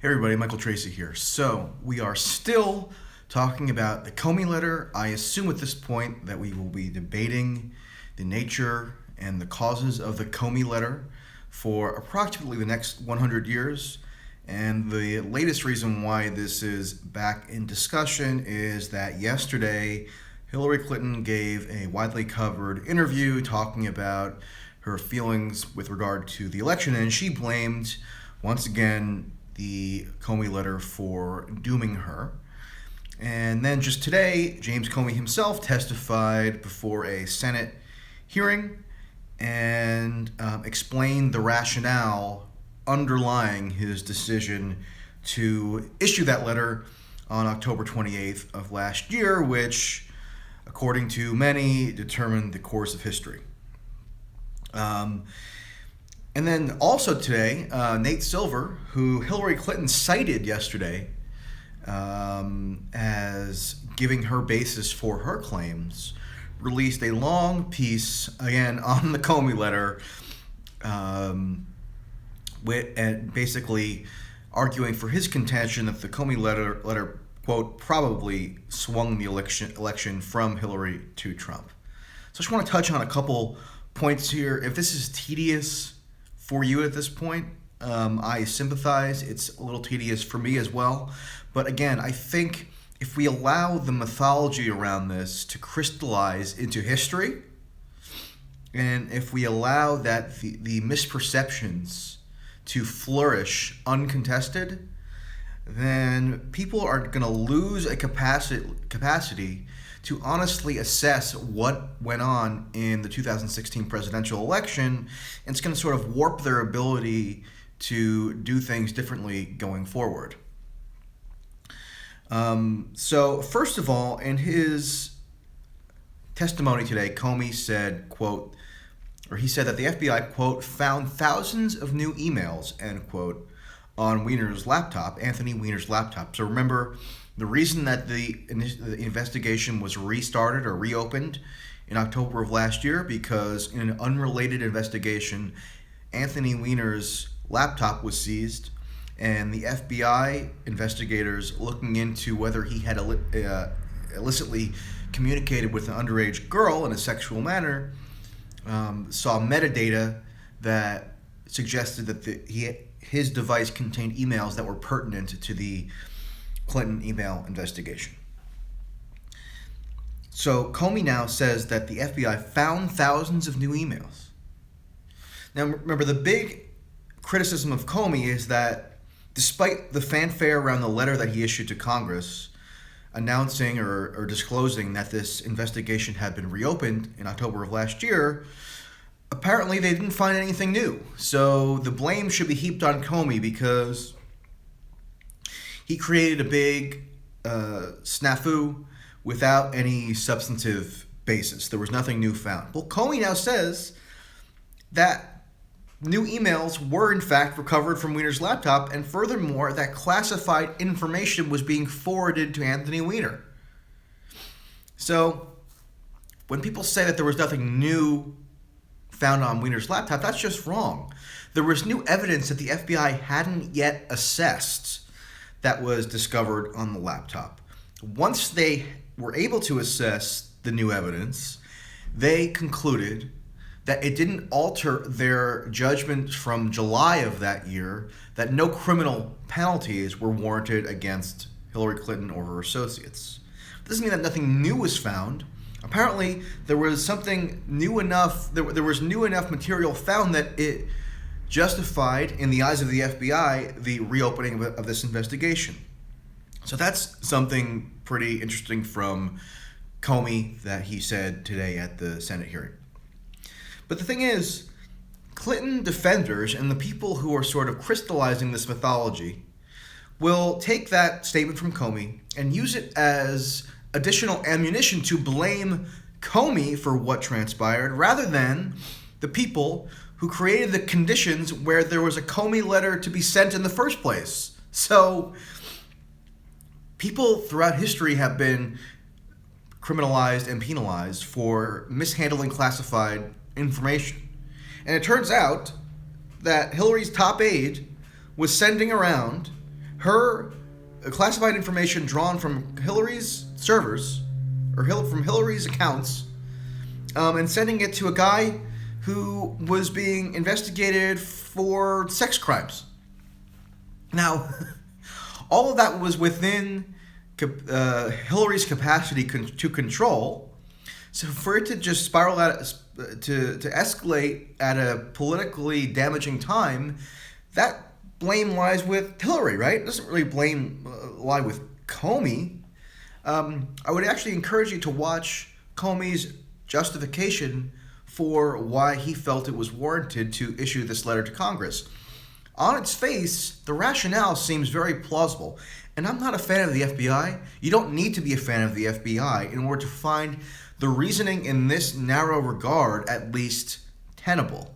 Hey everybody, Michael Tracy here. So, we are still talking about the Comey letter. I assume at this point that we will be debating the nature and the causes of the Comey letter for approximately the next 100 years. And the latest reason why this is back in discussion is that yesterday Hillary Clinton gave a widely covered interview talking about her feelings with regard to the election, and she blamed, once again, the Comey letter for dooming her. And then just today, James Comey himself testified before a Senate hearing and explained the rationale underlying his decision to issue that letter on October 28th of last year, which, according to many, determined the course of history. And then also today, Nate Silver, who Hillary Clinton cited yesterday as giving her basis for her claims, released a long piece, again, on the Comey letter, and basically arguing for his contention that the Comey letter, quote, probably swung the election from Hillary to Trump. So I just want to touch on a couple points here. If this is tedious for you at this point, I sympathize. It's a little tedious for me as well. But again, I think if we allow the mythology around this to crystallize into history, and if we allow that the misperceptions to flourish uncontested, then people are going to lose a capacity to honestly assess what went on in the 2016 presidential election, and it's going to sort of warp their ability to do things differently going forward. So first of all, in his testimony today, Comey said, quote, or he said that the FBI, quote, found thousands of new emails, end quote, on Weiner's laptop, Anthony Weiner's laptop. So remember, the reason that the investigation was restarted or reopened in October of last year, because in an unrelated investigation, Anthony Weiner's laptop was seized, and the FBI investigators looking into whether he had illicitly communicated with an underage girl in a sexual manner saw metadata that suggested that his device contained emails that were pertinent to the Clinton email investigation. So Comey now says that the FBI found thousands of new emails. Now remember, the big criticism of Comey is that despite the fanfare around the letter that he issued to Congress announcing or disclosing that this investigation had been reopened in October of last year, apparently they didn't find anything new. So the blame should be heaped on Comey because he created a big snafu without any substantive basis. There was nothing new found. Well, Comey now says that new emails were in fact recovered from Weiner's laptop, and furthermore, that classified information was being forwarded to Anthony Weiner. So when people say that there was nothing new found on Weiner's laptop, that's just wrong. There was new evidence that the FBI hadn't yet assessed that was discovered on the laptop. Once they were able to assess the new evidence, they concluded that it didn't alter their judgment from July of that year that no criminal penalties were warranted against Hillary Clinton or her associates. It doesn't mean that nothing new was found. Apparently, there was something new enough, there was new enough material found that it justified, in the eyes of the FBI, the reopening of this investigation. So that's something pretty interesting from Comey that he said today at the Senate hearing. But the thing is, Clinton defenders and the people who are sort of crystallizing this mythology will take that statement from Comey and use it as additional ammunition to blame Comey for what transpired, rather than the people who created the conditions where there was a Comey letter to be sent in the first place. So people throughout history have been criminalized and penalized for mishandling classified information. And it turns out that Hillary's top aide was sending around her classified information drawn from Hillary's servers, or from Hillary's accounts, and sending it to a guy who was being investigated for sex crimes. Now, all of that was within Hillary's capacity to control. So for it to just spiral out, to escalate at a politically damaging time, that blame lies with Hillary, right? It doesn't really lie with Comey. I would actually encourage you to watch Comey's justification for why he felt it was warranted to issue this letter to Congress. On its face, the rationale seems very plausible. And I'm not a fan of the FBI. You don't need to be a fan of the FBI in order to find the reasoning in this narrow regard at least tenable.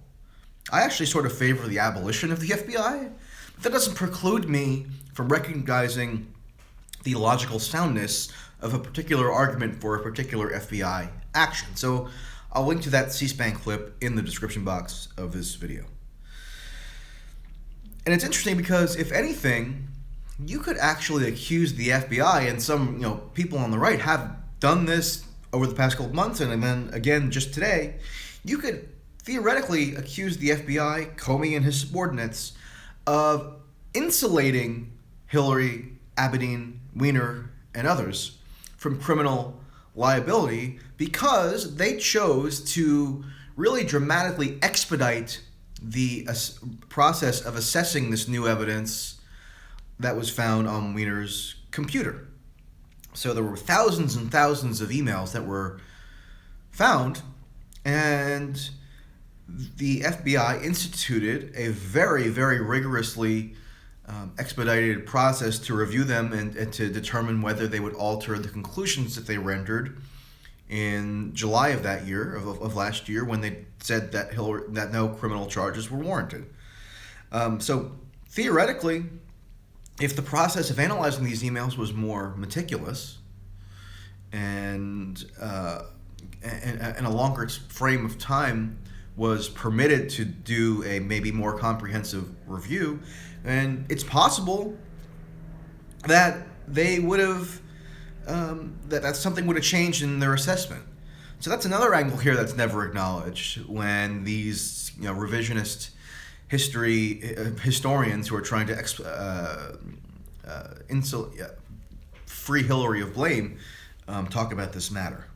I actually sort of favor the abolition of the FBI, but that doesn't preclude me from recognizing the logical soundness of a particular argument for a particular FBI action. So I'll link to that C-SPAN clip in the description box of this video. And it's interesting because, if anything, you could actually accuse the FBI, and some people on the right have done this over the past couple of months, and then again just today. You could theoretically accuse the FBI, Comey and his subordinates, of insulating Hillary, Abedin, Weiner, and others from criminal liability because they chose to really dramatically expedite the process of assessing this new evidence that was found on Weiner's computer. So there were thousands and thousands of emails that were found, and the FBI instituted a very, very rigorously expedited process to review them and to determine whether they would alter the conclusions that they rendered in July of that year, of last year, when they said that no criminal charges were warranted. So theoretically, if the process of analyzing these emails was more meticulous and a longer frame of time was permitted to do a maybe more comprehensive review, and it's possible that they would have that something would have changed in their assessment. So that's another angle here that's never acknowledged when these revisionist historians who are trying to free Hillary of blame talk about this matter.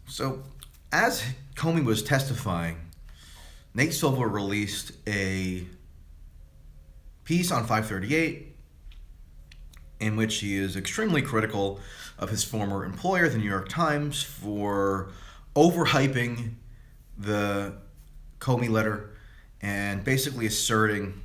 So as Comey was testifying, Nate Silver released a piece on 538 in which he is extremely critical of his former employer, the New York Times, for overhyping the Comey letter and basically asserting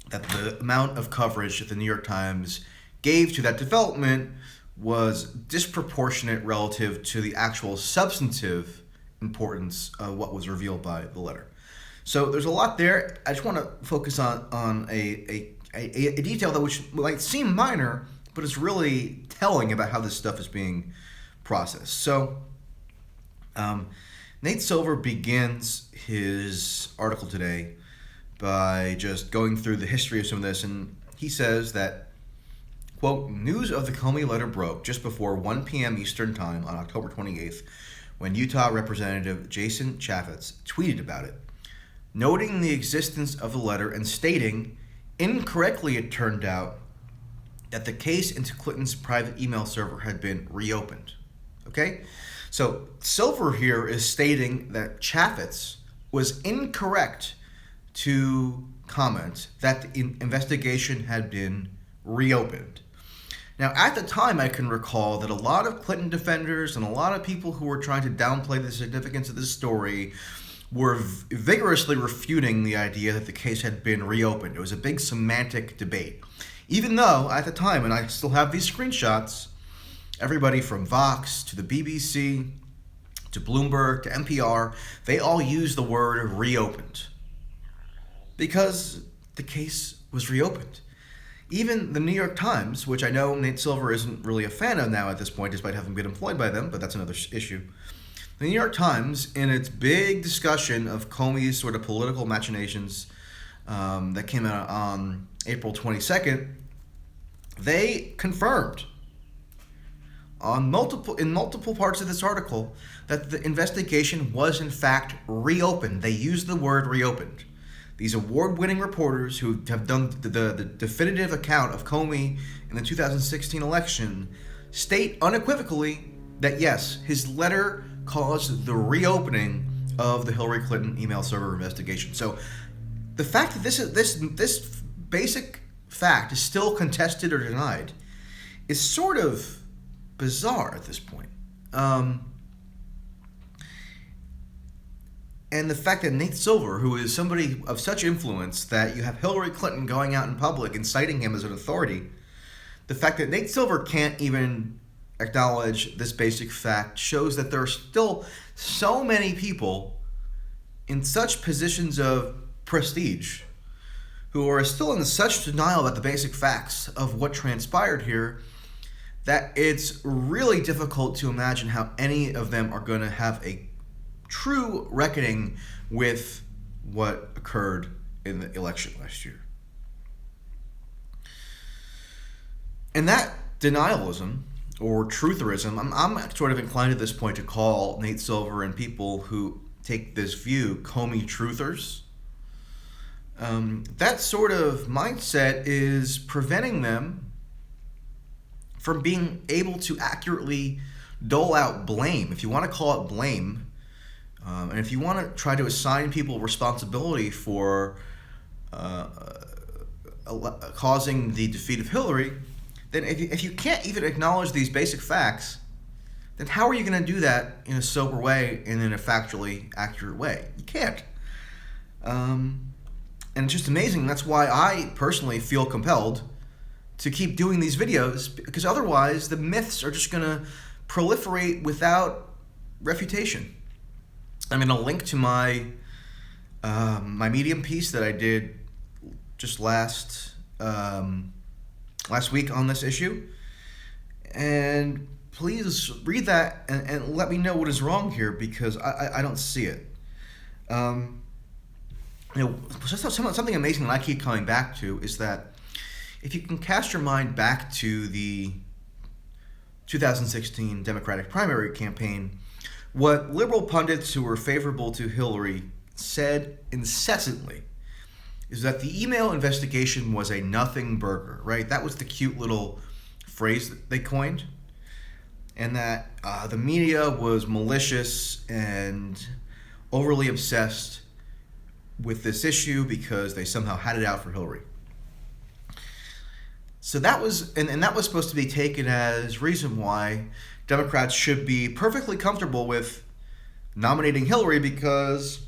that the amount of coverage that the New York Times gave to that development was disproportionate relative to the actual substantive importance of what was revealed by the letter. So there's a lot there. I just want to focus on a detail that which might seem minor, but is really telling about how this stuff is being processed. So Nate Silver begins his article today by just going through the history of some of this, and he says that, quote, news of the Comey letter broke just before 1 p.m. Eastern Time on October 28th when Utah Representative Jason Chaffetz tweeted about it, noting the existence of the letter and stating, incorrectly it turned out, that the case into Clinton's private email server had been reopened. Okay? So Silver here is stating that Chaffetz was incorrect to comment that the investigation had been reopened. Now, at the time, I can recall that a lot of Clinton defenders and a lot of people who were trying to downplay the significance of this story were vigorously refuting the idea that the case had been reopened. It was a big semantic debate. Even though, at the time, and I still have these screenshots, everybody from Vox to the BBC to Bloomberg to NPR, they all used the word reopened because the case was reopened. Even the New York Times, which I know Nate Silver isn't really a fan of now at this point, despite having been employed by them, but that's another issue. The New York Times, in its big discussion of Comey's sort of political machinations that came out on April 22nd, they confirmed in multiple parts of this article that the investigation was in fact reopened. They used the word reopened. These award-winning reporters who have done the definitive account of Comey in the 2016 election state unequivocally that yes, his letter caused the reopening of the Hillary Clinton email server investigation. So the fact that this basic fact is still contested or denied is sort of bizarre at this point. And the fact that Nate Silver, who is somebody of such influence that you have Hillary Clinton going out in public and citing him as an authority, the fact that Nate Silver can't even acknowledge this basic fact shows that there are still so many people in such positions of prestige who are still in such denial about the basic facts of what transpired here that it's really difficult to imagine how any of them are going to have a true reckoning with what occurred in the election last year. And that denialism or trutherism, I'm sort of inclined at this point to call Nate Silver and people who take this view Comey truthers. That sort of mindset is preventing them from being able to accurately dole out blame, if you want to call it blame, and if you want to try to assign people responsibility for causing the defeat of Hillary, then if you can't even acknowledge these basic facts, then how are you going to do that in a sober way and in a factually accurate way? You can't. And it's just amazing. That's why I personally feel compelled to keep doing these videos, because otherwise the myths are just going to proliferate without refutation. I'm going to link to my my Medium piece that I did just last week on this issue, and please read that and let me know what is wrong here, because I don't see it. Something amazing that I keep coming back to is that if you can cast your mind back to the 2016 Democratic primary campaign, what liberal pundits who were favorable to Hillary said incessantly is that the email investigation was a nothing burger, right? That was the cute little phrase that they coined. And that the media was malicious and overly obsessed with this issue because they somehow had it out for Hillary. So that was, and that was supposed to be taken as reason why Democrats should be perfectly comfortable with nominating Hillary, because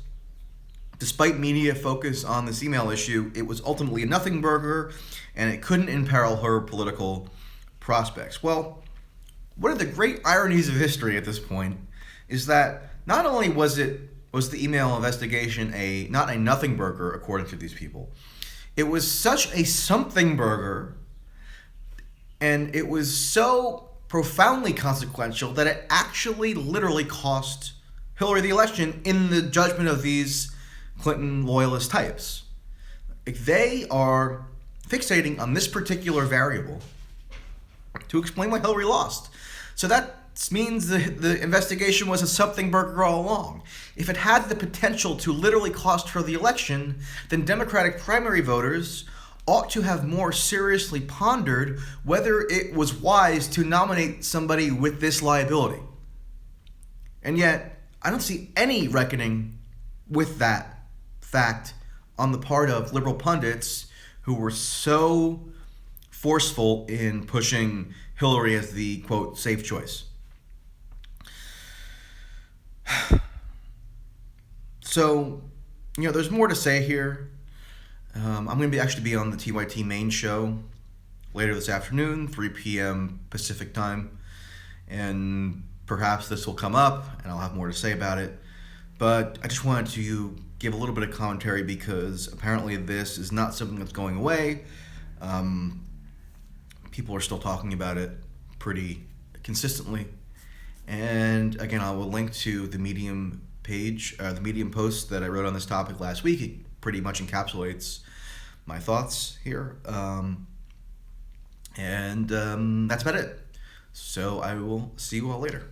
despite media focus on this email issue, it was ultimately a nothing burger and it couldn't imperil her political prospects. Well, one of the great ironies of history at this point is that not only was the email investigation not a nothing burger according to these people, it was such a something burger, and it was so profoundly consequential that it actually literally cost Hillary the election in the judgment of these Clinton loyalist types. They are fixating on this particular variable to explain why Hillary lost. So that means the investigation was a something burger all along. If it had the potential to literally cost her the election, then Democratic primary voters ought to have more seriously pondered whether it was wise to nominate somebody with this liability. And yet, I don't see any reckoning with that fact on the part of liberal pundits who were so forceful in pushing Hillary as the, quote, safe choice. So, there's more to say here. I'm going to actually be on the TYT main show later this afternoon, 3 p.m. Pacific time, and perhaps this will come up and I'll have more to say about it. But I just wanted to give a little bit of commentary because apparently this is not something that's going away. People are still talking about it pretty consistently. And again, I will link to the Medium page, the Medium post that I wrote on this topic last week. pretty much encapsulates my thoughts here. And that's about it. So I will see you all later.